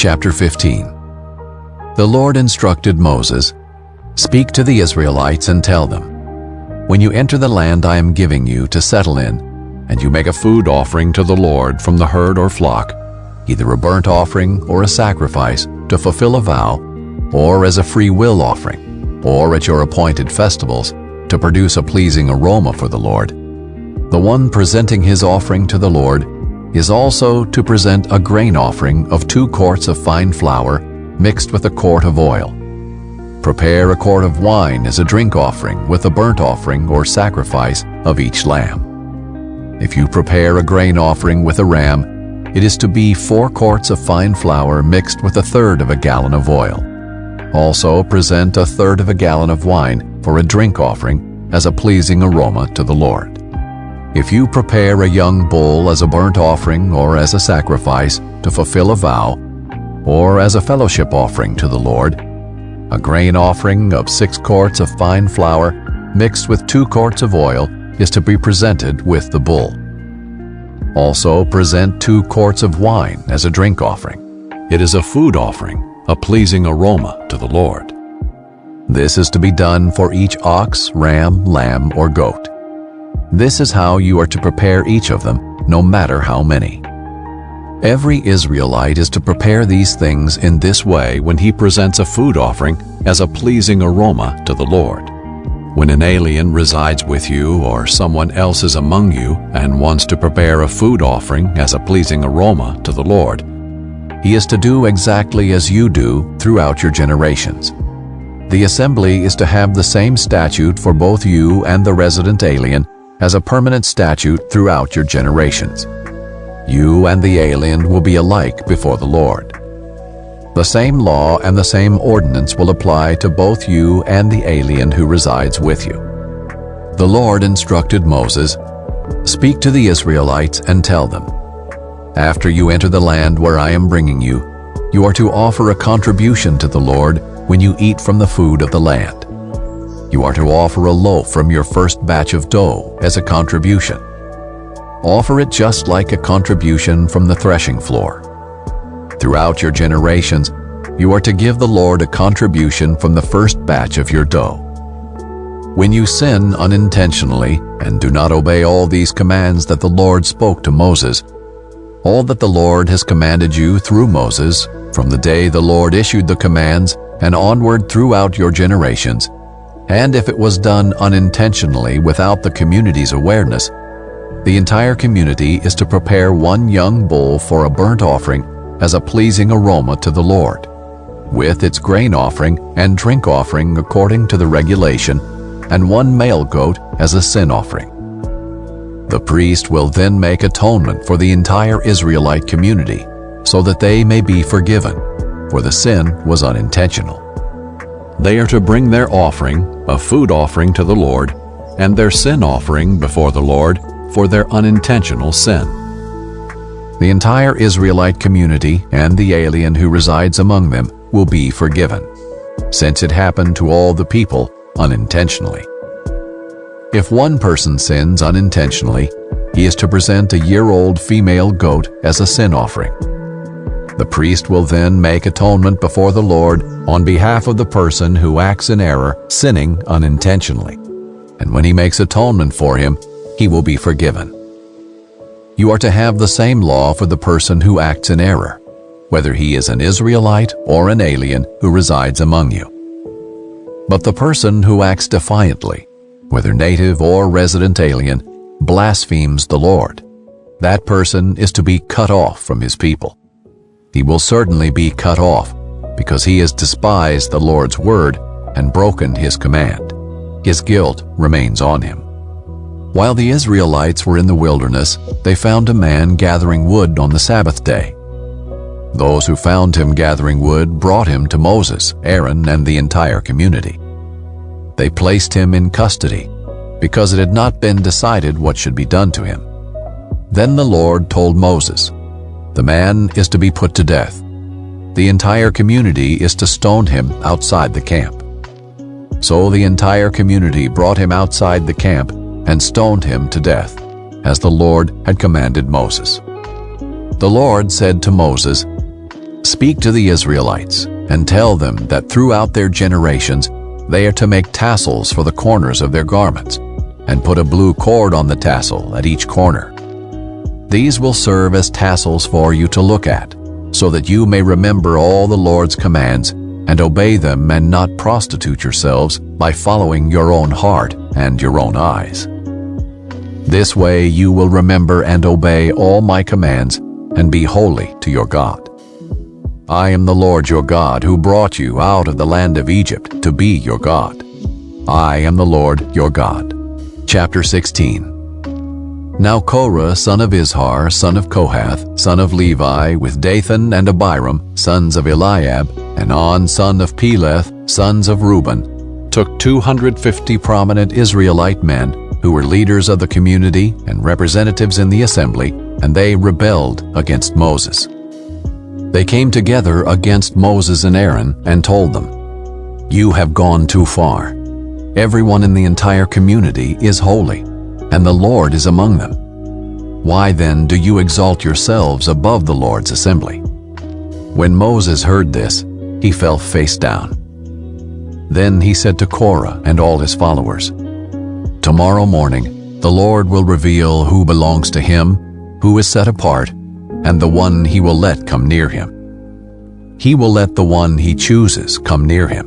Chapter 15. The Lord instructed Moses, "Speak to the Israelites and tell them, when you enter the land I am giving you to settle in, and you make a food offering to the Lord from the herd or flock, either a burnt offering or a sacrifice to fulfill a vow, or as a free will offering, or at your appointed festivals to produce a pleasing aroma for the Lord, the one presenting his offering to the Lord is also to present a grain offering of 2 quarts of fine flour mixed with a quart of oil. Prepare a quart of wine as a drink offering with a burnt offering or sacrifice of each lamb. If you prepare a grain offering with a ram, it is to be 4 quarts of fine flour mixed with 1/3 of a gallon of oil. Also present 1/3 of a gallon of wine for a drink offering as a pleasing aroma to the Lord. If you prepare a young bull as a burnt offering or as a sacrifice to fulfill a vow, or as a fellowship offering to the Lord, a grain offering of 6 quarts of fine flour mixed with 2 quarts of oil is to be presented with the bull. Also present 2 quarts of wine as a drink offering. It is a food offering, a pleasing aroma to the Lord. This is to be done for each ox, ram, lamb, or goat. This is how you are to prepare each of them, no matter how many. Every Israelite is to prepare these things in this way when he presents a food offering as a pleasing aroma to the Lord. When an alien resides with you or someone else is among you and wants to prepare a food offering as a pleasing aroma to the Lord, he is to do exactly as you do throughout your generations. The assembly is to have the same statute for both you and the resident alien as a permanent statute throughout your generations. You and the alien will be alike before the Lord. The same law and the same ordinance will apply to both you and the alien who resides with you. The Lord instructed Moses, "Speak to the Israelites and tell them, after you enter the land where I am bringing you, you are to offer a contribution to the Lord when you eat from the food of the land. You are to offer a loaf from your first batch of dough as a contribution. Offer it just like a contribution from the threshing floor. Throughout your generations, you are to give the Lord a contribution from the first batch of your dough. When you sin unintentionally and do not obey all these commands that the Lord spoke to Moses, all that the Lord has commanded you through Moses, from the day the Lord issued the commands and onward throughout your generations, and if it was done unintentionally without the community's awareness, the entire community is to prepare 1 young bull for a burnt offering as a pleasing aroma to the Lord, with its grain offering and drink offering according to the regulation, and 1 male goat as a sin offering. The priest will then make atonement for the entire Israelite community so that they may be forgiven, for the sin was unintentional. They are to bring their offering, a food offering to the Lord, and their sin offering before the Lord for their unintentional sin. The entire Israelite community and the alien who resides among them will be forgiven, since it happened to all the people unintentionally. If one person sins unintentionally, he is to present a year-old female goat as a sin offering. The priest will then make atonement before the Lord on behalf of the person who acts in error, sinning unintentionally. And when he makes atonement for him, he will be forgiven. You are to have the same law for the person who acts in error, whether he is an Israelite or an alien who resides among you. But the person who acts defiantly, whether native or resident alien, blasphemes the Lord. That person is to be cut off from his people. He will certainly be cut off because he has despised the Lord's word and broken his command. His guilt remains on him. While the Israelites were in the wilderness, they found a man gathering wood on the Sabbath day. Those who found him gathering wood brought him to Moses, Aaron, and the entire community. They placed him in custody because it had not been decided what should be done to him. Then the Lord told Moses, "The man is to be put to death. The entire community is to stone him outside the camp." So the entire community brought him outside the camp and stoned him to death, as the Lord had commanded Moses. The Lord said to Moses, Speak to the Israelites and tell them that throughout their generations they are to make tassels for the corners of their garments and put a blue cord on the tassel at each corner. These will serve as tassels for you to look at, so that you may remember all the Lord's commands and obey them and not prostitute yourselves by following your own heart and your own eyes. This way you will remember and obey all my commands and be holy to your God. I am the Lord your God who brought you out of the land of Egypt to be your God. I am the Lord your God. Chapter 16. Now Korah, son of Izhar, son of Kohath, son of Levi, with Dathan and Abiram, sons of Eliab, and On, son of Peleth, sons of Reuben, took 250 prominent Israelite men who were leaders of the community and representatives in the assembly, and they rebelled against Moses. They came together against Moses and Aaron and told them, "You have gone too far. Everyone in the entire community is holy, and the Lord is among them. Why then do you exalt yourselves above the Lord's assembly?" When Moses heard this, he fell face down. Then he said to Korah and all his followers, "Tomorrow morning the Lord will reveal who belongs to him, who is set apart, and the one he will let come near him. He will let the one he chooses come near him.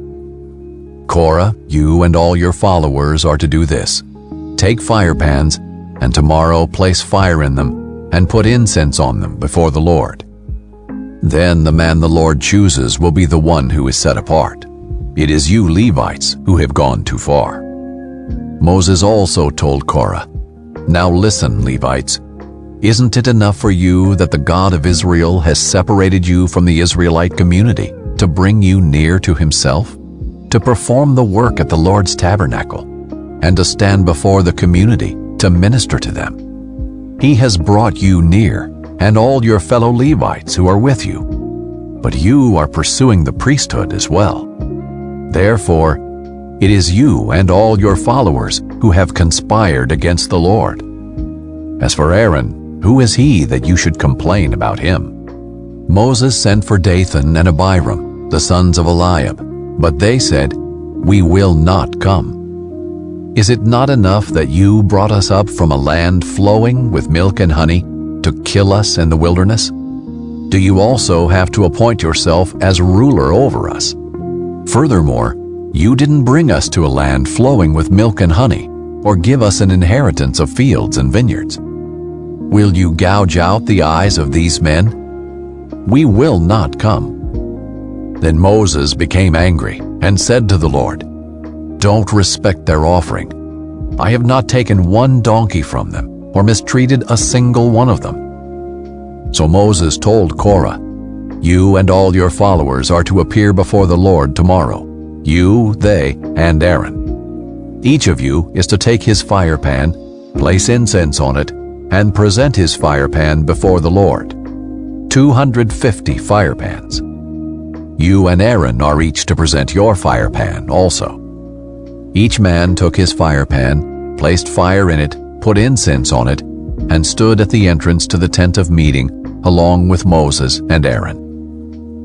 Korah, you and all your followers are to do this. Take fire pans, and tomorrow place fire in them, and put incense on them before the Lord. Then the man the Lord chooses will be the one who is set apart. It is you Levites who have gone too far." Moses also told Korah, "Now listen, Levites. Isn't it enough for you that the God of Israel has separated you from the Israelite community to bring you near to himself, to perform the work at the Lord's tabernacle, and to stand before the community to minister to them? He has brought you near, and all your fellow Levites who are with you. But you are pursuing the priesthood as well. Therefore, it is you and all your followers who have conspired against the Lord. As for Aaron, who is he that you should complain about him?" Moses sent for Dathan and Abiram, the sons of Eliab, but they said, "We will not come. Is it not enough that you brought us up from a land flowing with milk and honey to kill us in the wilderness? Do you also have to appoint yourself as ruler over us? Furthermore, you didn't bring us to a land flowing with milk and honey, or give us an inheritance of fields and vineyards. Will you gouge out the eyes of these men? We will not come." Then Moses became angry and said to the Lord, "Don't respect their offering. I have not taken one donkey from them or mistreated a single one of them." So Moses told Korah, "You and all your followers are to appear before the Lord tomorrow, you, they, and Aaron. Each of you is to take his fire pan, place incense on it, and present his fire pan before the Lord. 250 fire pans. You and Aaron are each to present your fire pan also." Each man took his fire pan, placed fire in it, put incense on it, and stood at the entrance to the tent of meeting along with Moses and Aaron.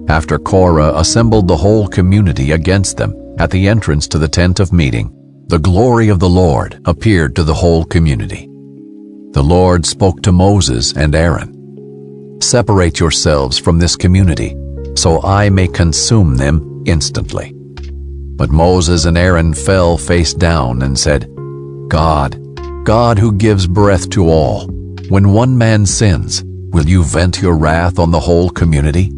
After Korah assembled the whole community against them at the entrance to the tent of meeting, the glory of the Lord appeared to the whole community. The Lord spoke to Moses and Aaron, "Separate yourselves from this community, so I may consume them instantly." But Moses and Aaron fell face down and said, God who gives breath to all, when one man sins, will you vent your wrath on the whole community?"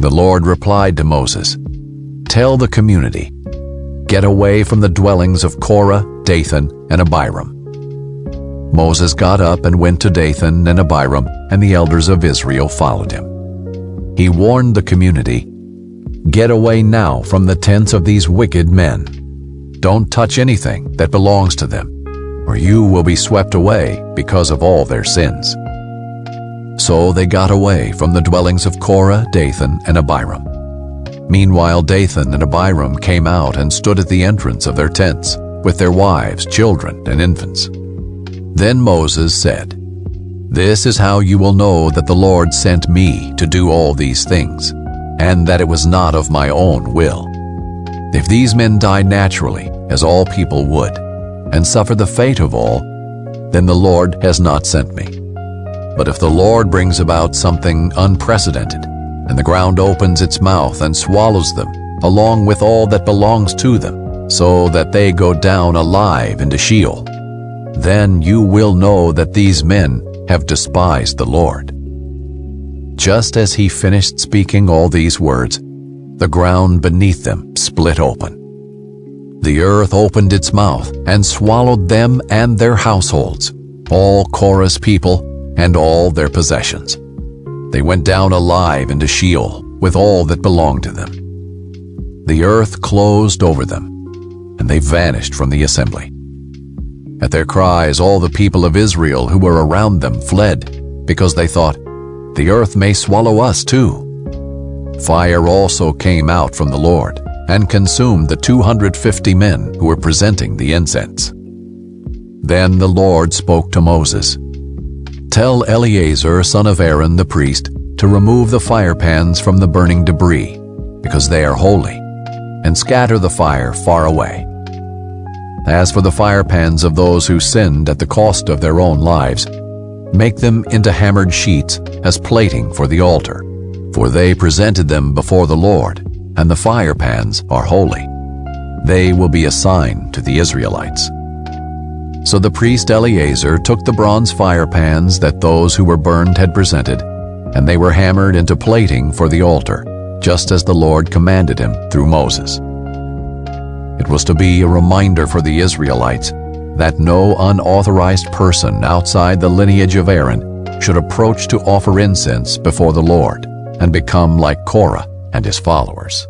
The Lord replied to Moses, "Tell the community, get away from the dwellings of Korah, Dathan, and Abiram." Moses got up and went to Dathan and Abiram, and the elders of Israel followed him. He warned the community, "Get away now from the tents of these wicked men. Don't touch anything that belongs to them, or you will be swept away because of all their sins." So they got away from the dwellings of Korah, Dathan, and Abiram. Meanwhile Dathan and Abiram came out and stood at the entrance of their tents, with their wives, children, and infants. Then Moses said, "This is how you will know that the Lord sent me to do all these things. and that it was not of my own will. If these men die naturally, as all people would, and suffer the fate of all, then the Lord has not sent me. But if the Lord brings about something unprecedented, and the ground opens its mouth and swallows them, along with all that belongs to them, so that they go down alive into Sheol, then you will know that these men have despised the Lord." Just as he finished speaking all these words, the ground beneath them split open. The earth opened its mouth and swallowed them and their households, all Korah's people and all their possessions. They went down alive into Sheol with all that belonged to them. The earth closed over them, and they vanished from the assembly. At their cries, all the people of Israel who were around them fled, because they thought, "The earth may swallow us too." Fire also came out from the Lord and consumed the 250 men who were presenting the incense. Then the Lord spoke to Moses, "Tell Eleazar, son of Aaron the priest, to remove the fire pans from the burning debris, because they are holy, and scatter the fire far away. As for the fire pans of those who sinned at the cost of their own lives, make them into hammered sheets as plating for the altar, for they presented them before the Lord, and the fire pans are holy. They will be a sign to the Israelites." So the priest Eleazar took the bronze fire pans that those who were burned had presented, and they were hammered into plating for the altar, just as the Lord commanded him through Moses. It was to be a reminder for the Israelites that no unauthorized person outside the lineage of Aaron should approach to offer incense before the Lord and become like Korah and his followers.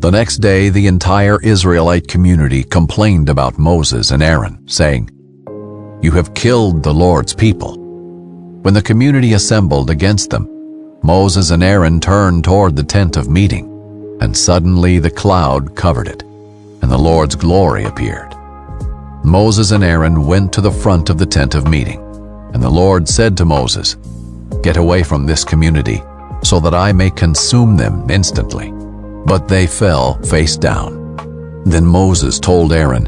The next day, the entire Israelite community complained about Moses and Aaron, saying, "You have killed the Lord's people." When the community assembled against them, Moses and Aaron turned toward the tent of meeting, and suddenly the cloud covered it, and the Lord's glory appeared. Moses and Aaron went to the front of the tent of meeting, and the Lord said to Moses, "Get away from this community, so that I may consume them instantly." But they fell face down. Then Moses told Aaron,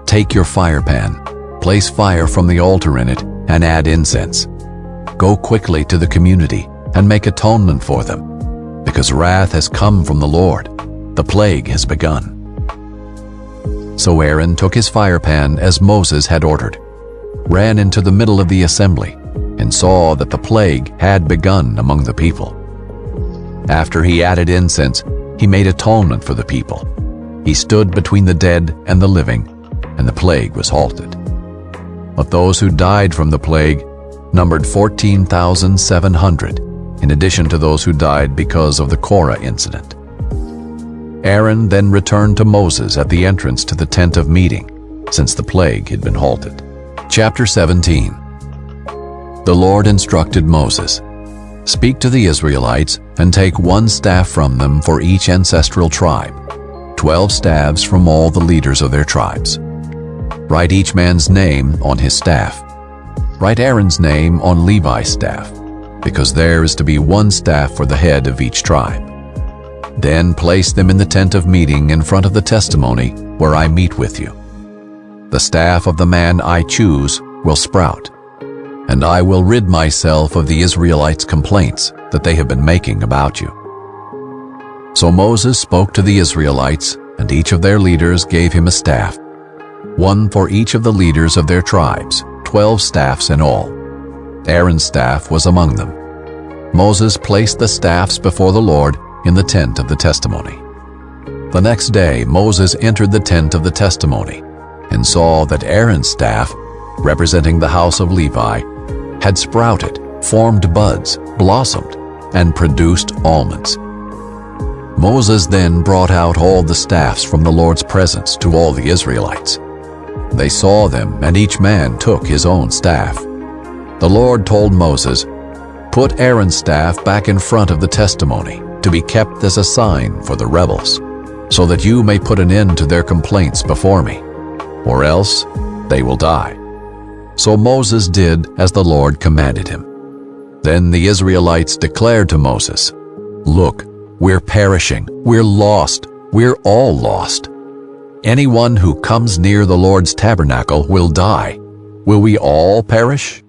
"Take your fire pan, place fire from the altar in it, and add incense. Go quickly to the community and make atonement for them, because wrath has come from the Lord. The plague has begun." So Aaron took his fire pan as Moses had ordered, ran into the middle of the assembly, and saw that the plague had begun among the people. After he added incense, he made atonement for the people. He stood between the dead and the living, and the plague was halted. But those who died from the plague numbered 14,700, in addition to those who died because of the Korah incident. Aaron then returned to Moses at the entrance to the tent of meeting, since the plague had been halted. Chapter 17. The Lord instructed Moses, "Speak to the Israelites and take one staff from them for each ancestral tribe, 12 staves from all the leaders of their tribes. Write each man's name on his staff. Write Aaron's name on Levi's staff, because there is to be one staff for the head of each tribe. Then place them in the tent of meeting in front of the testimony where I meet with you. The staff of the man I choose will sprout, and I will rid myself of the Israelites' complaints that they have been making about you." So Moses spoke to the Israelites, and each of their leaders gave him a staff, one for each of the leaders of their tribes, 12 staffs in all. Aaron's staff was among them. Moses placed the staffs before the Lord in the tent of the testimony. The next day Moses entered the tent of the testimony and saw that Aaron's staff, representing the house of Levi, had sprouted, formed buds, blossomed, and produced almonds. Moses then brought out all the staffs from the Lord's presence to all the Israelites. They saw them, and each man took his own staff. The Lord told Moses, "Put Aaron's staff back in front of the testimony, to be kept as a sign for the rebels, so that you may put an end to their complaints before me, or else they will die." So Moses did as the Lord commanded him. Then the Israelites declared to Moses, Look, we're perishing, we're lost, we're all lost. Anyone who comes near the Lord's tabernacle will die. Will we all perish?